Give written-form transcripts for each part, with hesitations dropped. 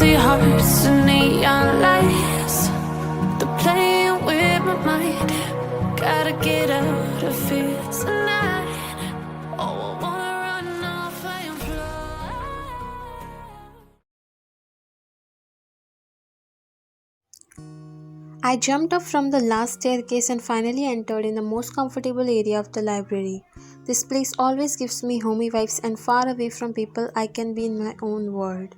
Sweethearts and neon lights, they're playing with my mind. Gotta get out of here tonight. Oh, I wanna run off and fly. I jumped up from the last staircase and finally entered in the most comfortable area of the library. This place always gives me homey vibes and far away from people I can be in my own world.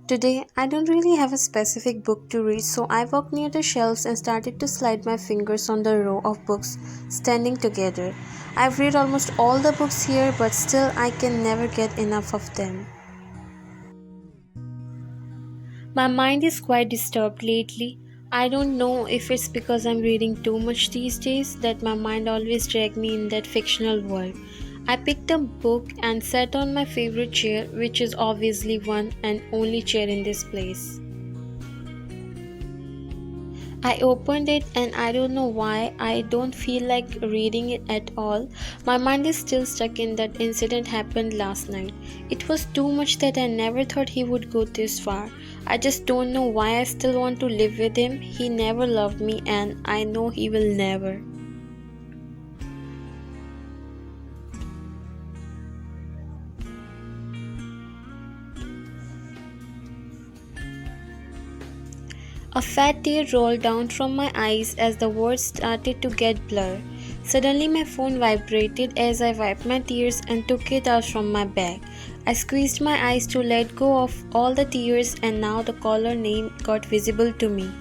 Today, I don't really have a specific book to read, so I walked near the shelves and started to slide my fingers on the row of books standing together. I've read almost all the books here, but still I can never get enough of them. My mind is quite disturbed lately. I don't know if it's because I'm reading too much these days that my mind always drags me in that fictional world. I picked a book and sat on my favorite chair, which is obviously one and only chair in this place. I opened it and I don't know why I don't feel like reading it at all. My mind is still stuck in that incident happened last night. It was too much that I never thought he would go this far. I just don't know why I still want to live with him. He never loved me and I know he will never. A fat tear rolled down from my eyes as the words started to get blurred. Suddenly my phone vibrated as I wiped my tears and took it out from my bag. I squeezed my eyes to let go of all the tears and now the caller name got visible to me.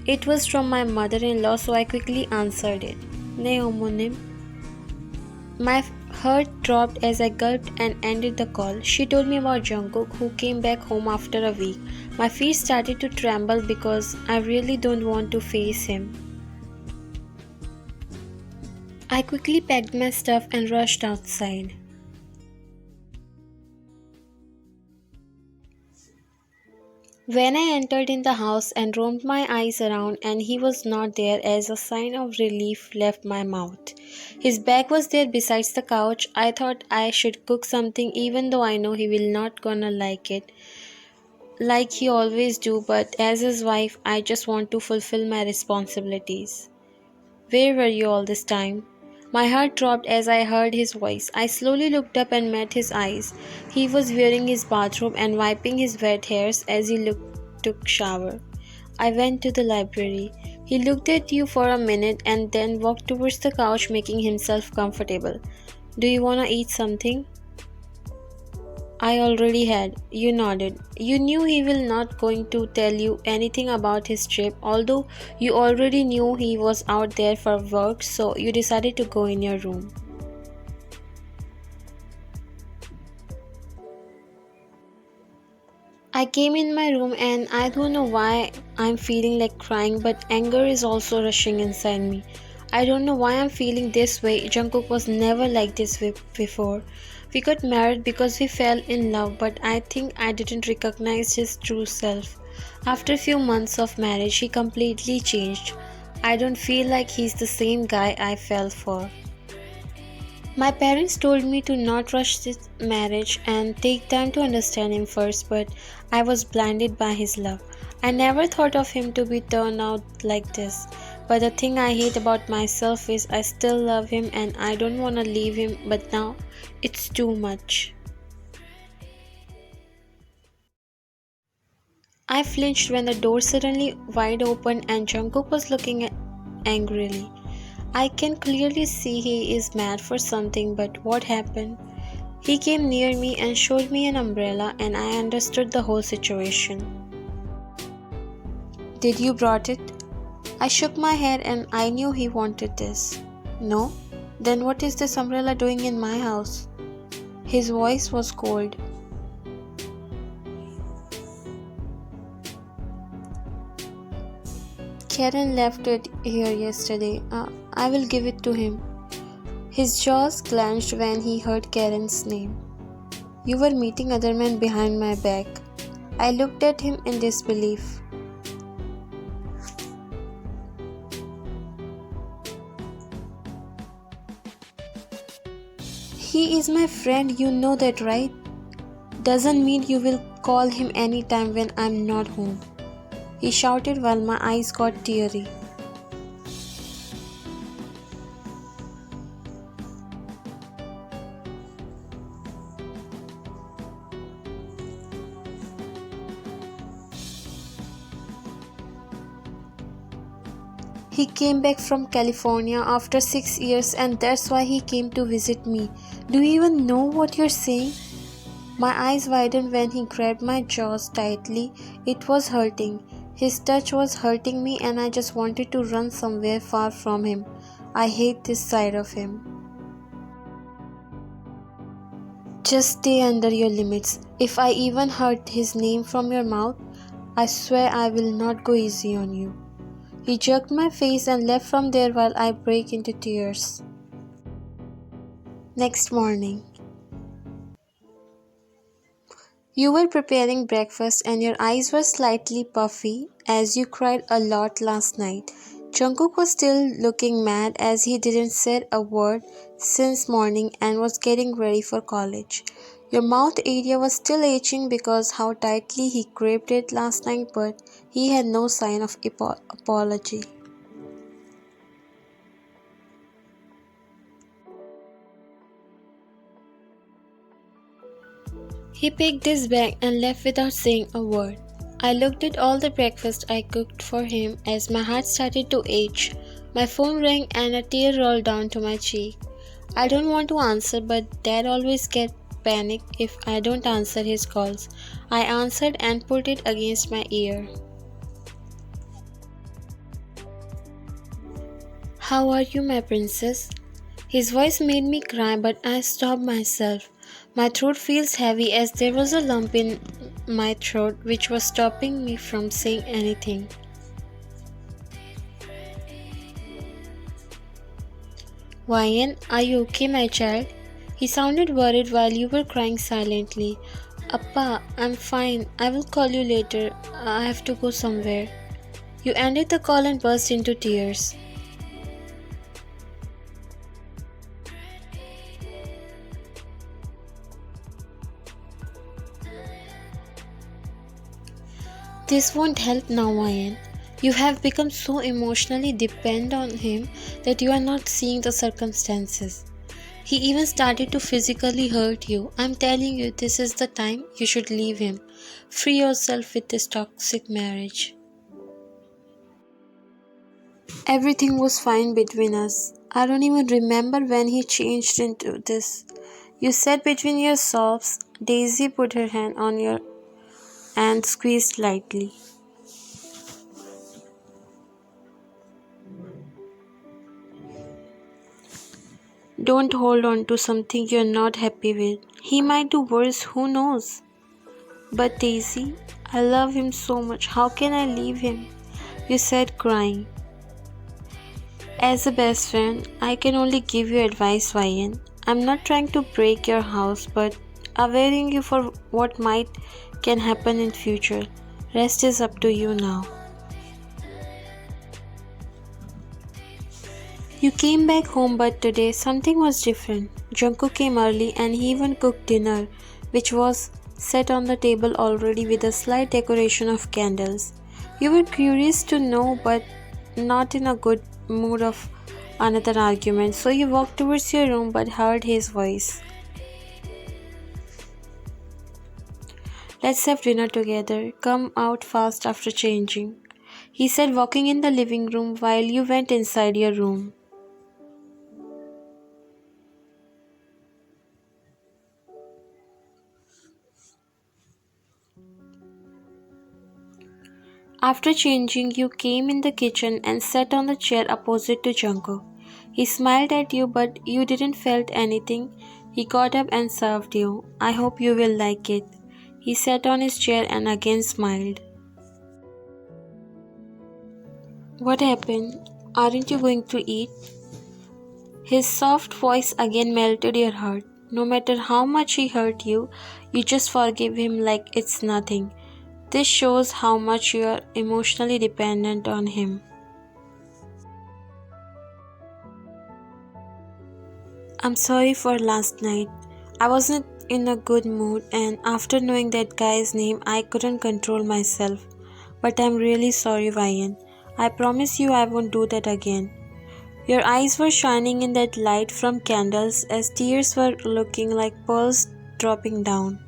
It was from my mother-in-law, so I quickly answered it. Ne homonym. My heart dropped as I gulped and ended the call. She told me about Jungkook, who came back home after a week. My feet started to tremble because I really don't want to face him. I quickly packed my stuff and rushed outside. When I entered in the house and roamed my eyes around and he was not there, as a sign of relief left my mouth. His bag was there besides the couch. I thought I should cook something even though I know he will not gonna like it. Like he always do, but as his wife I just want to fulfill my responsibilities. Where were you all this time? My heart dropped as I heard his voice. I slowly looked up and met his eyes. He was wearing his bathrobe and wiping his wet hairs as he took shower. I went to the library. He looked at you for a minute and then walked towards the couch, making himself comfortable. Do you wanna eat something? I already had. You nodded. You knew he will not going to tell you anything about his trip, although you already knew he was out there for work, so you decided to go in your room. I came in my room and I don't know why I'm feeling like crying, but anger is also rushing inside me. I don't know why I'm feeling this way. Jungkook was never like this before. We got married because we fell in love, but I think I didn't recognize his true self. After a few months of marriage, he completely changed. I don't feel like he's the same guy I fell for. My parents told me to not rush this marriage and take time to understand him first, but I was blinded by his love. I never thought of him to be turned out like this. But the thing I hate about myself is I still love him and I don't want to leave him, but now it's too much. I flinched when the door suddenly wide open and Jungkook was looking angrily. I can clearly see he is mad for something, but what happened? He came near me and showed me an umbrella and I understood the whole situation. Did you brought it? I shook my head and I knew he wanted this. No? Then what is this umbrella doing in my house? His voice was cold. Karen left it here yesterday. I will give it to him. His jaws clenched when he heard Karen's name. You were meeting other men behind my back. I looked at him in disbelief. He is my friend, you know that, right? Doesn't mean you will call him anytime when I'm not home, he shouted while my eyes got teary. He came back from California after 6 years and that's why he came to visit me. Do you even know what you're saying? My eyes widened when he grabbed my jaws tightly. It was hurting. His touch was hurting me and I just wanted to run somewhere far from him. I hate this side of him. Just stay under your limits. If I even heard his name from your mouth, I swear I will not go easy on you. He jerked my face and left from there while I break into tears. Next morning. You were preparing breakfast and your eyes were slightly puffy as you cried a lot last night. Jungkook was still looking mad as he didn't say a word since morning and was getting ready for college. Your mouth area was still itching because how tightly he gripped it last night, but he had no sign of apology. He picked his bag and left without saying a word. I looked at all the breakfast I cooked for him as my heart started to ache. My phone rang and a tear rolled down to my cheek. I don't want to answer, but Dad always gets panic if I don't answer his calls. I answered and put it against my ear. How are you, my princess? His voice made me cry, but I stopped myself. My throat feels heavy as there was a lump in my throat which was stopping me from saying anything. Ryan, are you okay, my child? He sounded worried while you were crying silently. Appa, I'm fine. I will call you later. I have to go somewhere. You ended the call and burst into tears. This won't help now, Ryan. You have become so emotionally dependent on him that you are not seeing the circumstances. He even started to physically hurt you. I'm telling you, this is the time you should leave him. Free yourself with this toxic marriage. Everything was fine between us. I don't even remember when he changed into this. You said between your sobs. Daisy put her hand on your and squeezed lightly. Don't hold on to something you're not happy with. He might do worse, who knows? But Daisy, I love him so much. How can I leave him? You said, crying. As a best friend, I can only give you advice, Ryan. I'm not trying to break your house, but awareing you for what might can happen in future. Rest is up to you now. You came back home, but today something was different. Jungkook came early and he even cooked dinner, which was set on the table already with a slight decoration of candles. You were curious to know, but not in a good mood of another argument, so you walked towards your room but heard his voice. Let's have dinner together. Come out fast after changing, he said, walking in the living room while you went inside your room. After changing, you came in the kitchen and sat on the chair opposite to Jungkook. He smiled at you, but you didn't felt anything. He got up and served you. I hope you will like it. He sat on his chair and again smiled. What happened? Aren't you going to eat? His soft voice again melted your heart. No matter how much he hurt you, you just forgive him like it's nothing. This shows how much you are emotionally dependent on him. I'm sorry for last night. I wasn't in a good mood, and after knowing that guy's name, I couldn't control myself. But I'm really sorry, Ryan. I promise you I won't do that again. Your eyes were shining in that light from candles as tears were looking like pearls dropping down.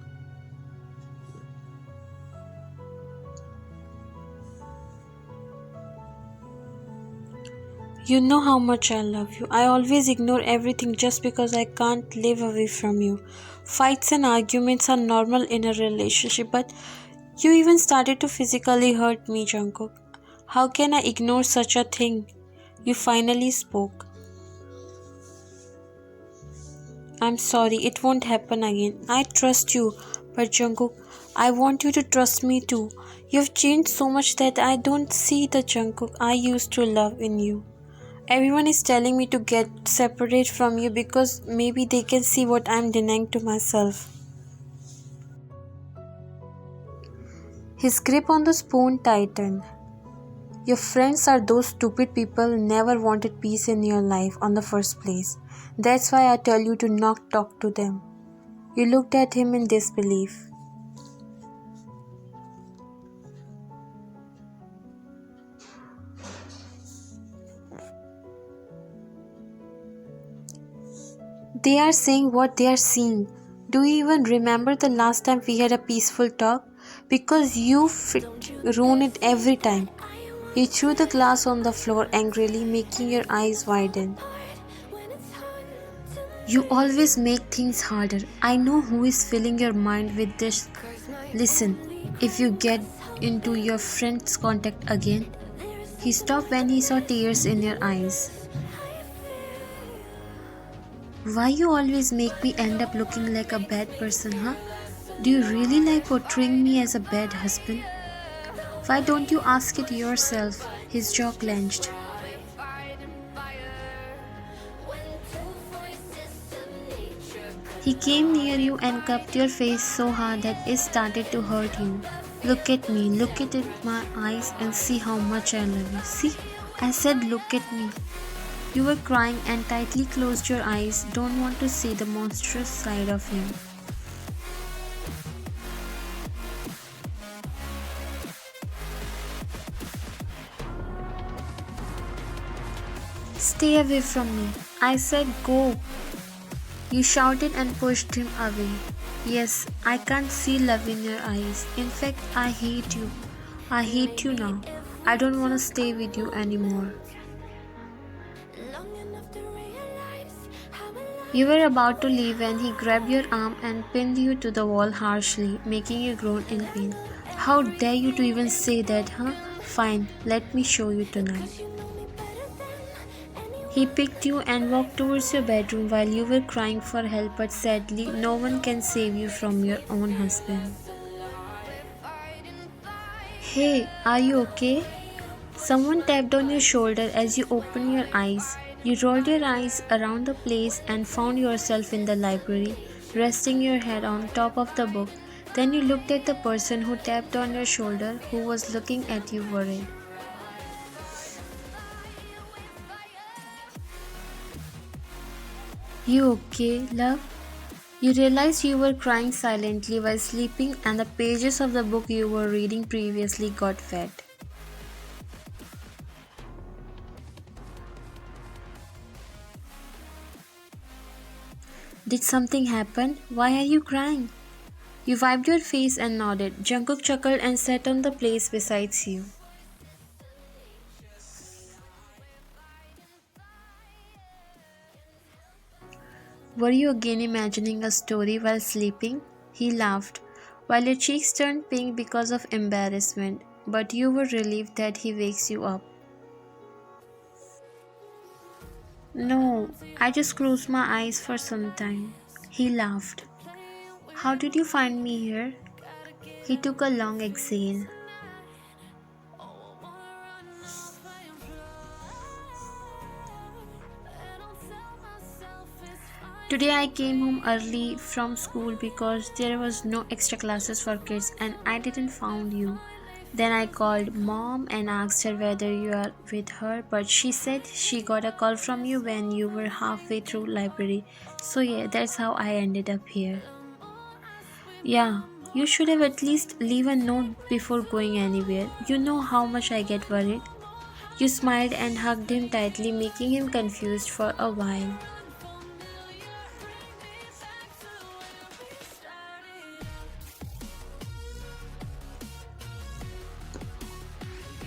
You know how much I love you. I always ignore everything just because I can't live away from you. Fights and arguments are normal in a relationship, but you even started to physically hurt me, Jungkook. How can I ignore such a thing? You finally spoke. I'm sorry, it won't happen again. I trust you, but Jungkook, I want you to trust me too. You've changed so much that I don't see the Jungkook I used to love in you. Everyone is telling me to get separate from you because maybe they can see what I'm denying to myself. His grip on the spoon tightened. Your friends are those stupid people who never wanted peace in your life on the first place. That's why I tell you to not talk to them. You looked at him in disbelief. They are saying what they are seeing. Do you even remember the last time we had a peaceful talk? Because you ruin it every time. He threw the glass on the floor angrily, making your eyes widen. You always make things harder. I know who is filling your mind with this. Listen, if you get into your friend's contact again, he stopped when he saw tears in your eyes. Why you always make me end up looking like a bad person, huh? Do you really like portraying me as a bad husband? Why don't you ask it yourself? His jaw clenched. He came near you and cupped your face so hard that it started to hurt you. Look at me, look at my eyes and see how much I love you. See? I said look at me. You were crying and tightly closed your eyes, don't want to see the monstrous side of him. Stay away from me. I said go. You shouted and pushed him away. Yes, I can't see love in your eyes. In fact, I hate you. I hate you now. I don't want to stay with you anymore. You were about to leave when he grabbed your arm and pinned you to the wall harshly, making you groan in pain. How dare you to even say that, huh? Fine, let me show you tonight. He picked you and walked towards your bedroom while you were crying for help, but sadly, no one can save you from your own husband. Hey, are you okay? Someone tapped on your shoulder as you opened your eyes. You rolled your eyes around the place and found yourself in the library, resting your head on top of the book. Then you looked at the person who tapped on your shoulder, who was looking at you worried. You okay, love? You realized you were crying silently while sleeping and the pages of the book you were reading previously got wet. Did something happen? Why are you crying? You wiped your face and nodded. Jungkook chuckled and sat on the place beside you. Were you again imagining a story while sleeping? He laughed, while your cheeks turned pink because of embarrassment, but you were relieved that he wakes you up. No, I just closed my eyes for some time. He laughed. How did you find me here? He took a long exhale. Today I came home early from school because there was no extra classes for kids and I didn't found you. Then I called mom and asked her whether you are with her, but she said she got a call from you when you were halfway through library. So yeah, that's how I ended up here. Yeah, you should have at least leave a note before going anywhere. You know how much I get worried. You smiled and hugged him tightly, making him confused for a while.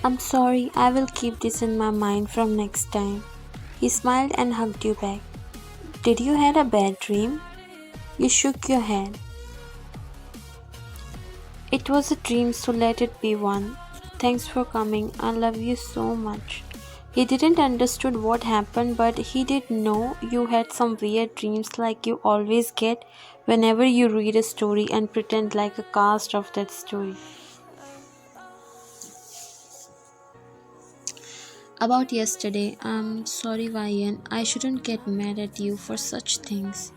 I'm sorry, I will keep this in my mind from next time. He smiled and hugged you back. Did you had a bad dream? You shook your head. It was a dream, so let it be one. Thanks for coming. I love you so much. He didn't understood what happened, but he did know you had some weird dreams like you always get whenever you read a story and pretend like a cast of that story. About yesterday, I'm sorry, Ryan. I shouldn't get mad at you for such things.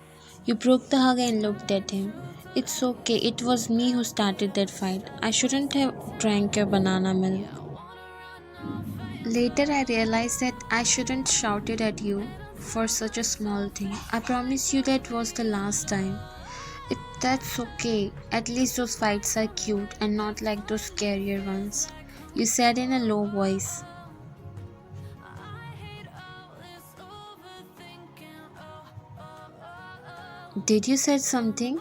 You broke the hug and looked at him. It's okay, it was me who started that fight. I shouldn't have drank your banana milk. Later, I realized that I shouldn't shouted at you for such a small thing. I promise you that was the last time. That's okay. At least those fights are cute and not like those scarier ones. You said in a low voice. Did you said something?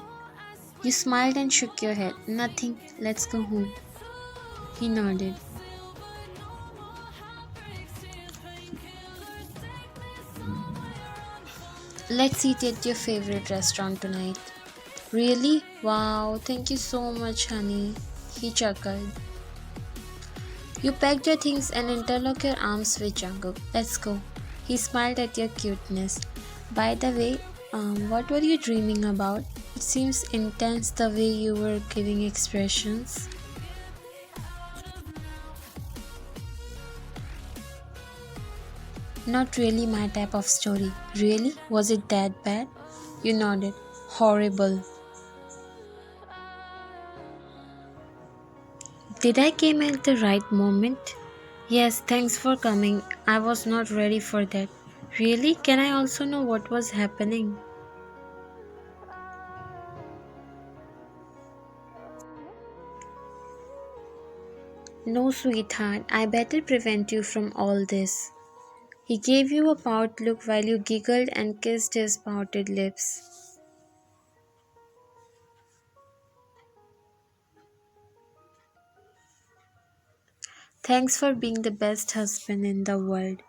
You smiled and shook your head. Nothing. Let's go home. He nodded. Let's eat at your favorite restaurant tonight. Really? Wow, thank you so much, honey. He chuckled. You packed your things and interlocked your arms with Jungkook. Let's go. He smiled at your cuteness. By the way, what were you dreaming about? It seems intense the way you were giving expressions. Not really my type of story. Really? Was it that bad? You nodded. Horrible. Did I came at the right moment? Yes, thanks for coming. I was not ready for that. Really? Can I also know what was happening? No, sweetheart, I better prevent you from all this. He gave you a pout look while you giggled and kissed his pouted lips. Thanks for being the best husband in the world.